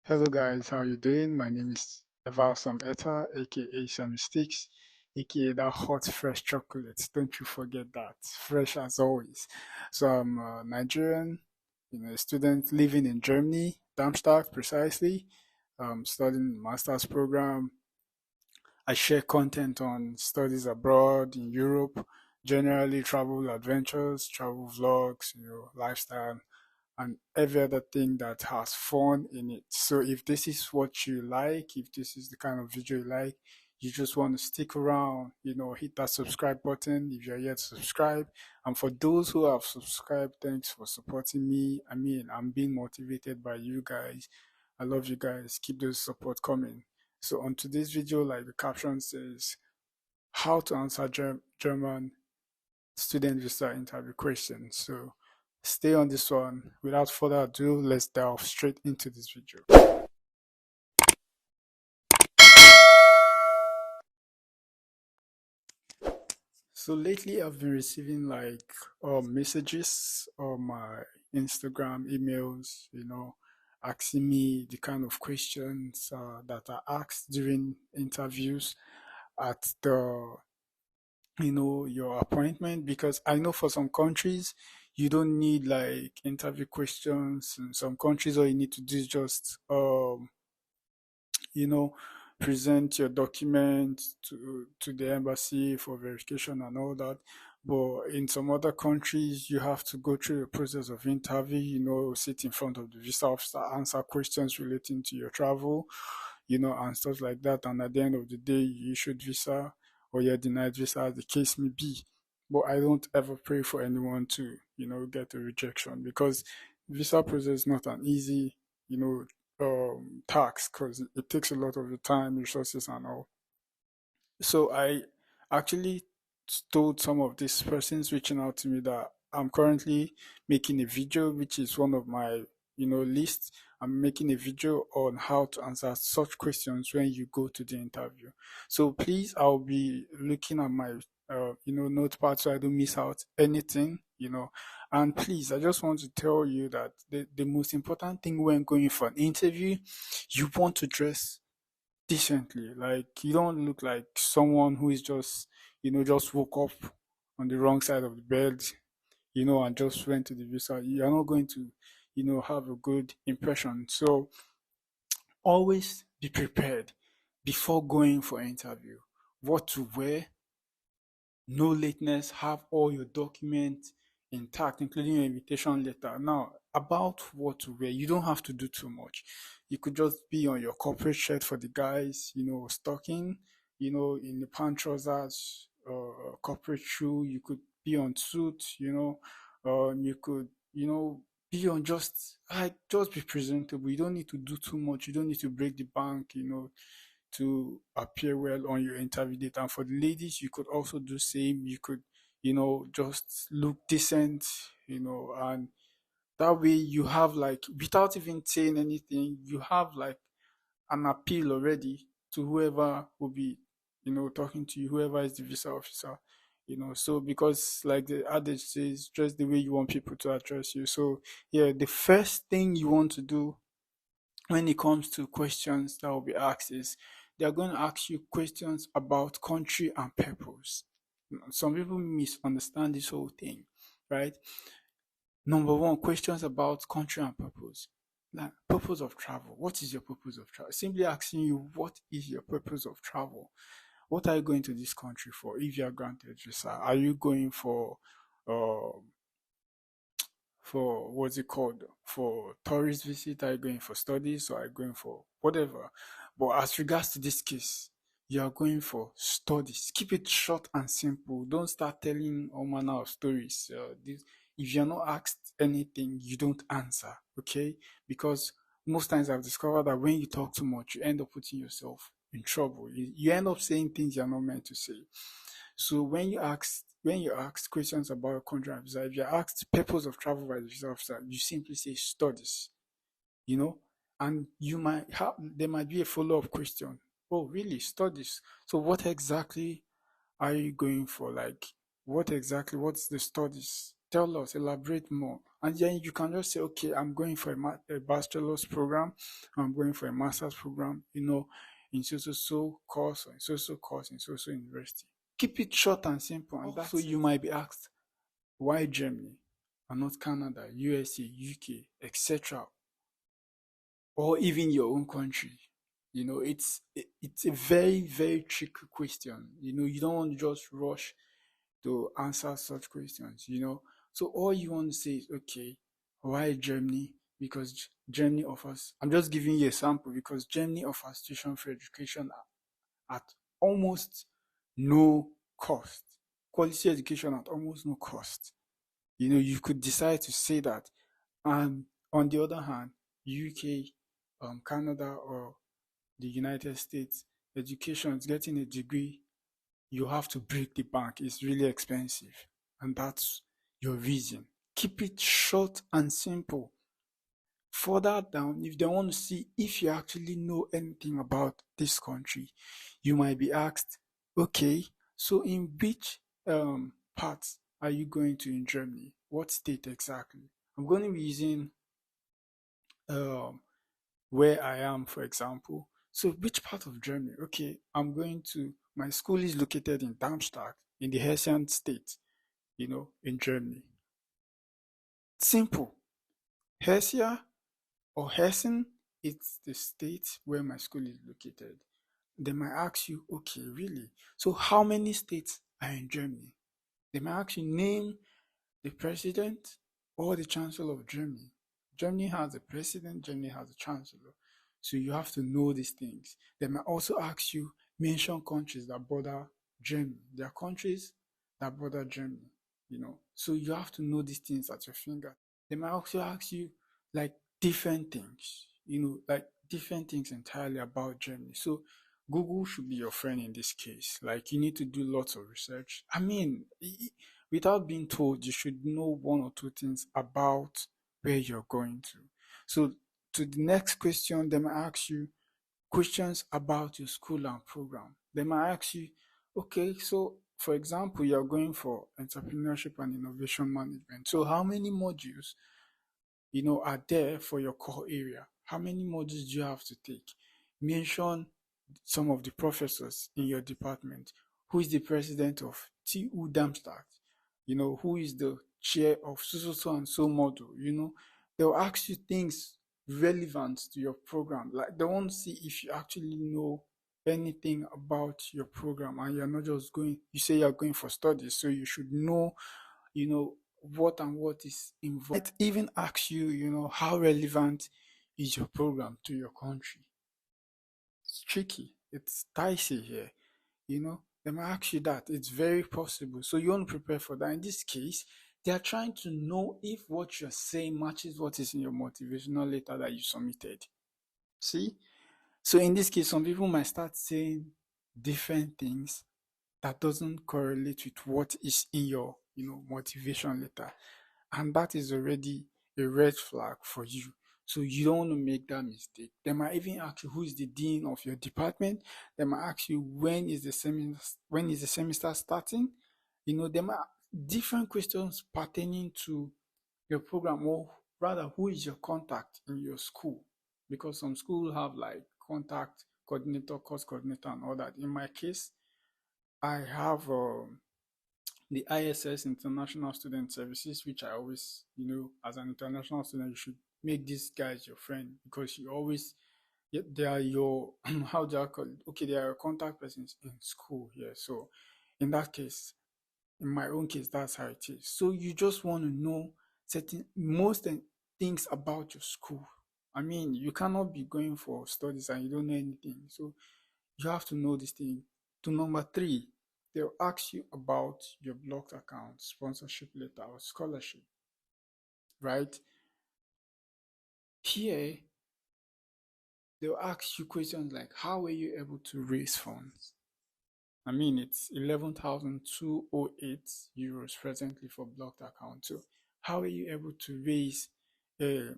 Hello guys, how you doing? My name is evalsametta, aka Some Sticks, aka that hot fresh chocolate. Don't you forget that, fresh as always. So I'm a Nigerian, a student living in Germany, Darmstadt precisely. Studying master's program. I share content on studies abroad in Europe, generally travel adventures, travel vlogs, lifestyle and every other thing that has fun in it. So if this is what you like, if this is the kind of video you like, you just want to stick around, hit that subscribe button if you're yet to subscribe. And for those who have subscribed, thanks for supporting me. I mean, I'm being motivated by you guys. I love you guys. Keep those support coming. So on today's video, like the caption says, how to answer German student visa interview questions. So stay on this one. Without further ado, let's delve straight into this video. So lately I've been receiving like messages on my Instagram emails, asking me the kind of questions that are asked during interviews at your appointment, because I know for some countries you don't need like interview questions. In some countries all you need to do is just you know present your document to the embassy for verification and all that. But in some other countries you have to go through a process of interview, sit in front of the visa officer, answer questions relating to your travel, and stuff like that. And at the end of the day, you issued visa or you're denied visa, as the case may be. But I don't ever pray for anyone to, get a rejection, because visa process is not an easy, you know, task, because it takes a lot of your time, resources, and all. So I actually told some of these persons reaching out to me that I'm currently making a video, which is one of my, list. I'm making a video on how to answer such questions when you go to the interview. So please, I'll be looking at my, notepad so I don't miss out anything. And please, I just want to tell you that the most important thing when going for an interview, you want to dress decently. Like, you don't look like someone who is just woke up on the wrong side of the bed, and just went to the visa. You're not going to, have a good impression. So always be prepared before going for interview. What to wear, no lateness, have all your documents intact, including your invitation letter. Now, about what to wear, you don't have to do too much. You could just be on your corporate shirt for the guys, stocking, in the pant trousers, corporate shoe. You could be on suit, you could, be on just be presentable. You don't need to do too much. You don't need to break the bank, to appear well on your interview date. And for the ladies, you could also do same. You could, just look decent, and that way you have like, without even saying anything, you have like an appeal already to whoever will be, talking to you, whoever is the visa officer. So because like the adage says, dress the way you want people to address you. So yeah, the first thing you want to do when it comes to questions that will be asked is they're going to ask you questions about country and purpose. Some people misunderstand this whole thing, right? Number one, questions about country and purpose. Like, purpose of travel. What is your purpose of travel? Simply asking you, what is your purpose of travel? What are you going to this country for if you are granted visa? Are you going uh, for what's it called, for tourist visit? Are you going for studies, or are you going for whatever? But as regards to this case, you are going for studies. Keep it short and simple. Don't start telling all manner of stories. If you're not asked anything, you don't answer, okay? Because most times I've discovered that when you talk too much, you end up putting yourself in trouble. You end up saying things you're not meant to say. So when you ask questions about your country and visa, if you're asked purpose of travel by the visa officer, you simply say studies, you know, and you might have there might be a follow-up question. Oh, really? Studies? So what exactly are you going for? Like, what's the studies? Tell us, elaborate more. And then you can just say, okay, I'm going for a bachelor's program, I'm going for a master's program, in so course, or in so course, in so university. Keep it short and simple. And also, you might be asked, why Germany and not Canada, USA, UK, etc., or even your own country? It's a very, very tricky question. You don't want to just rush to answer such questions. So all you want to say is, okay, why Germany? Because Germany offers, I'm just giving you a sample, because Germany offers tuition for education at almost no cost. Quality education at almost no cost. You could decide to say that. And on the other hand, UK, Canada, or the United States, education, getting a degree, you have to break the bank. It's really expensive. And that's your reason. Keep it short and simple. Further down, if they want to see if you actually know anything about this country, you might be asked, okay, so in which parts are you going to in Germany? What state exactly? I'm going to be using um, where I am, for example. So, which part of Germany? Okay, my school is located in Darmstadt, in the Hessian state, in Germany. Simple. Hessia or Hessen, it's the state where my school is located. They might ask you, okay, really? So, how many states are in Germany? They might ask you, name the president or the chancellor of Germany. Germany has a president, Germany has a chancellor. So you have to know these things. They might also ask you, mention countries that border Germany. There are countries that border Germany. So you have to know these things at your finger. They might also ask you like different things, like different things entirely about Germany. So Google should be your friend in this case. Like you need to do lots of research. I mean, without being told, you should know one or two things about where you're going to. So to the next question, they might ask you questions about your school and program. They might ask you, okay, so for example, you're going for entrepreneurship and innovation management. So how many modules are there for your core area? How many modules do you have to take? Mention some of the professors in your department. Who is the president of TU Darmstadt? Who is the chair of so and so module? They'll ask you things relevant to your program. Like they want to see if you actually know anything about your program, and you're not just going, you say you're going for studies, so you should know what and what is involved. It even asks you how relevant is your program to your country. It's tricky. It's dicey here. They might ask you that. It's very possible. So you want to prepare for that. In this case, they are trying to know if what you're saying matches what is in your motivational letter that you submitted. See? So in this case, some people might start saying different things that doesn't correlate with what is in your motivation letter. And that is already a red flag for you. So you don't want to make that mistake. They might even ask you who is the dean of your department. They might ask you when is the semester starting. There might different questions pertaining to your program, or rather, who is your contact in your school? Because some schools have like contact coordinator, course coordinator, and all that. In my case, I have the ISS International Student Services, which I always, as an international student, you should make these guys your friend, because you always, they are your, how do I call it? Okay, they are your contact persons in school. Yeah. So in that case, in my own case, that's how it is. So you just want to know things about your school. I mean, you cannot be going for studies and you don't know anything. So you have to know this thing. To number three, they'll ask you about your blocked account, sponsorship letter, or scholarship, right? Here, they'll ask you questions like, how were you able to raise funds? I mean, it's 11,208 euros presently for blocked account. So how are you able to raise uh,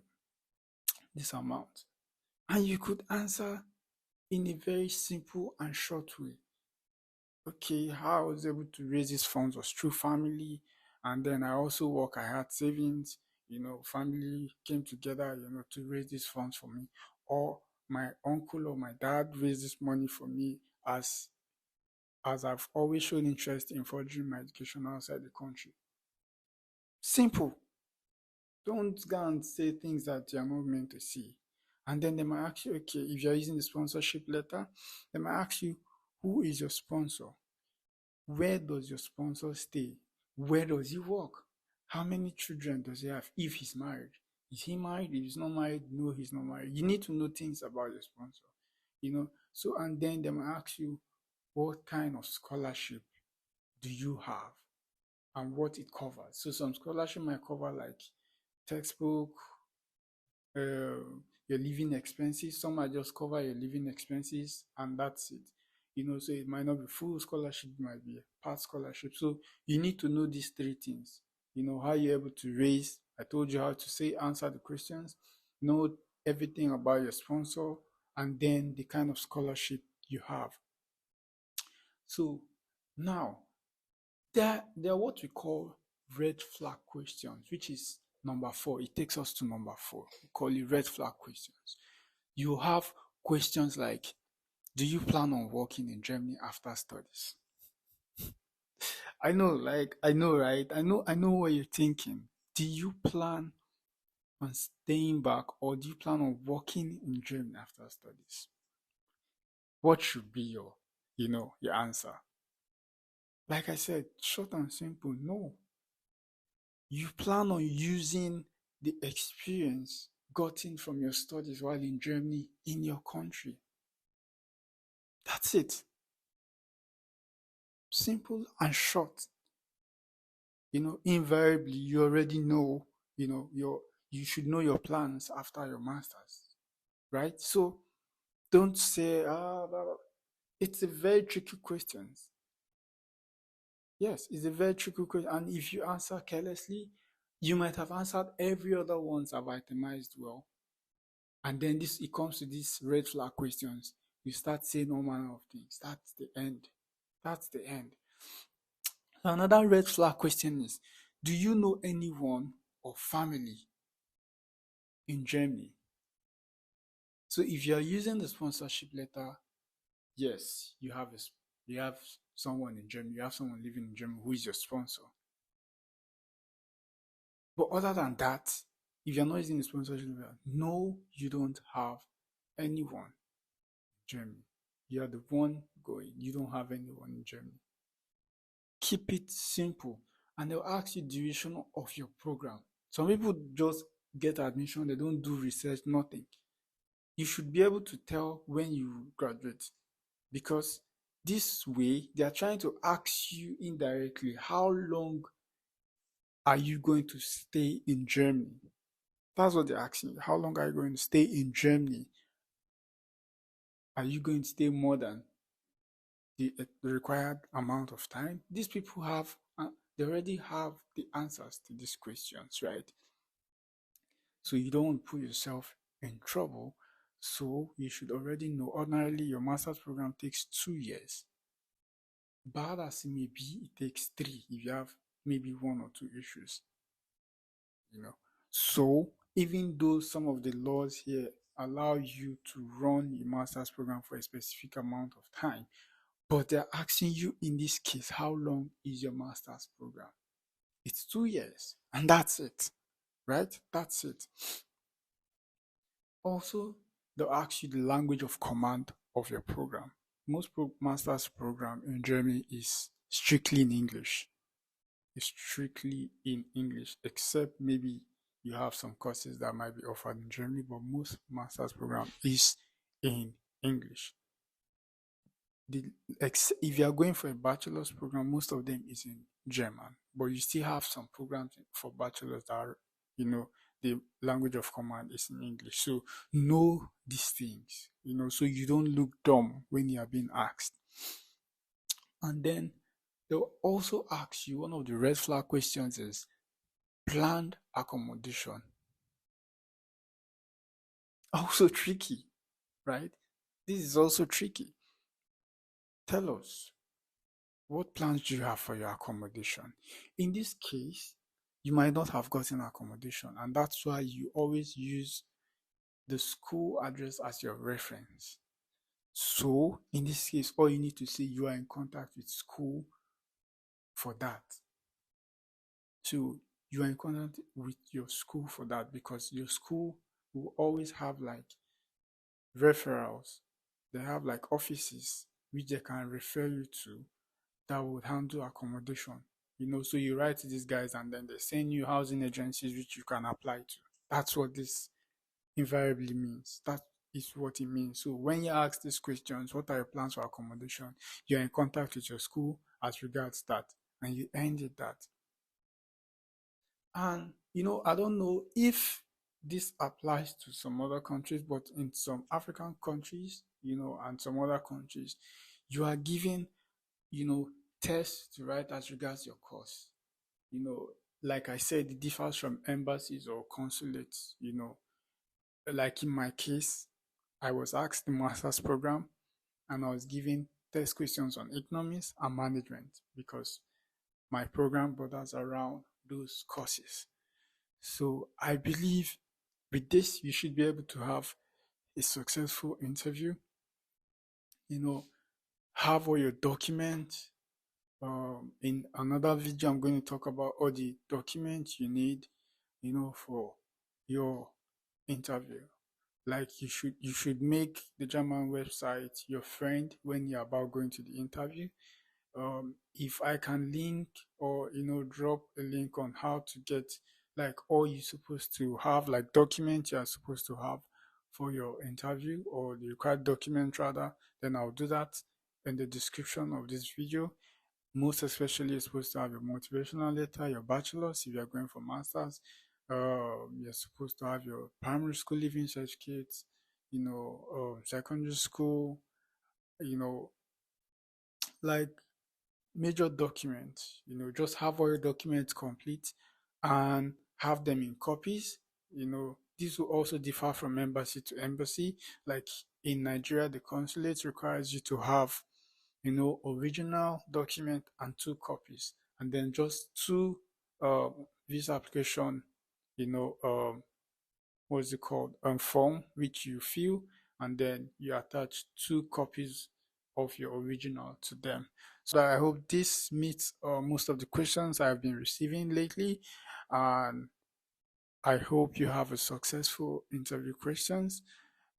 this amount? And you could answer in a very simple and short way. Okay, how I was able to raise these funds was through family. And then I also work, I had savings, family came together, to raise these funds for me. Or my uncle or my dad raised this money for me as I've always shown interest in furthering my education outside the country. Simple. Don't go and say things that you're not meant to see. And then they might ask you, okay, if you're using the sponsorship letter, they might ask you, who is your sponsor? Where does your sponsor stay? Where does he work? How many children does he have if he's married? Is he married? If he's not married, no, he's not married. You need to know things about your sponsor. So and then they might ask you, what kind of scholarship do you have and what it covers? So some scholarship might cover like textbook, uh, your living expenses. Some might just cover your living expenses and that's it. So it might not be full scholarship, it might be a part scholarship. So you need to know these three things. How you're able to raise. I told you how to say answer the questions, know everything about your sponsor, and then the kind of scholarship you have. So now there are what we call red flag questions, which is number 4. It takes us to number 4. We call it red flag questions. You have questions like, do you plan on working in Germany after studies? I know, I know, right? I know what you're thinking. Do you plan on staying back or do you plan on working in Germany after studies? What should be your answer? Like I said, short and simple, no. You plan on using the experience gotten from your studies while in Germany in your country. That's it. Simple and short. Invariably, you already know, you should know your plans after your masters, right? So don't say, blah, blah. It's a very tricky question. Yes, it's a very tricky question. And if you answer carelessly, you might have answered every other ones I've itemized well. And then it comes to these red flag questions. You start saying all manner of things. That's the end. That's the end. Another red flag question is, do you know anyone or family in Germany? So if you're using the sponsorship letter, yes, you have someone in Germany, you have someone living in Germany who is your sponsor. But other than that, if you're not using the sponsorship letter, no, you don't have anyone in Germany. You're the one going. You don't have anyone in Germany. Keep it simple. And they'll ask you duration of your program. Some people just get admission, they don't do research, nothing. You should be able to tell when you graduate because this way they are trying to ask you indirectly, how long are you going to stay in Germany? That's what they're asking you. How long are you going to stay in Germany? Are you going to stay more than the required amount of time? These people they already have the answers to these questions, right? So you don't want to put yourself in trouble. So you should already know. Ordinarily, your master's program takes 2 years. Bad as it may be, it takes 3 if you have maybe 1 or 2 issues. So even though some of the laws here allow you to run your master's program for a specific amount of time, but they're asking you in this case, how long is your master's program? It's 2 years, and that's it, right? That's it. Also, they'll ask you the language of command of your program. Most master's program in Germany is strictly in English. It's strictly in English, except maybe you have some courses that might be offered in Germany, but most master's program is in English. If you are going for a bachelor's program, most of them is in German, but you still have some programs for bachelor's that are, the language of command is in English. So know these things, so you don't look dumb when you are being asked. And then they'll also ask you, one of the red flag questions is planned accommodation. Also tricky, right? This is also tricky. Tell us, what plans do you have for your accommodation? In this case, you might not have gotten accommodation, and that's why you always use the school address as your reference. So, in this case, all you need to say you are in contact with school for that. So, you are in contact with your school for that because your school will always have like referrals. They have like offices which they can refer you to that would handle accommodation. So you write to these guys and then they send you housing agencies which you can apply to. That's what this invariably means. That is what it means. So when you ask these questions, what are your plans for accommodation? You're in contact with your school as regards that, and you ended that. And I don't know if this applies to some other countries, but in some African countries, and some other countries, you are given, you know, tests to write as regards your course. You know, like I said, it differs from embassies or consulates. Like in my case, I was asked the master's program and I was given test questions on economics and management because my program borders around those courses. So I believe with this, you should be able to have a successful interview, you know, have all your documents. In another video, I'm going to talk about all the documents you need, for your interview. Like you should make the German website your friend when you're about going to the interview. If I can link or drop a link on how to get like all you're supposed to have, like documents you're supposed to have for your interview or the required document rather, then I'll do that in the description of this video. Most especially, you're supposed to have your motivational letter, your bachelor's if you're going for master's. You're supposed to have your primary school leaving certificate, secondary school, you know, like major documents. Just have all your documents complete and have them in copies. This will also differ from embassy to embassy. Like in Nigeria, the consulate requires you to have original document and two copies, and then just two visa application, you know, um, what's it called, form which you fill, and then you attach two copies of your original to them. So I hope this meets most of the questions I've been receiving lately, and I hope you have a successful interview questions.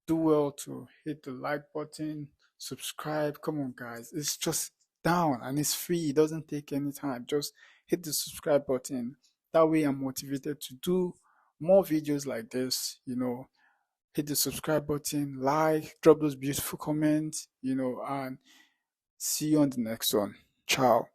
Do well to hit the like button, subscribe. Come on, guys. It's just down and it's free. It doesn't take any time. Just hit the subscribe button. That way, I'm motivated to do more videos like this. Hit the subscribe button, like, drop those beautiful comments, and see you on the next one. Ciao.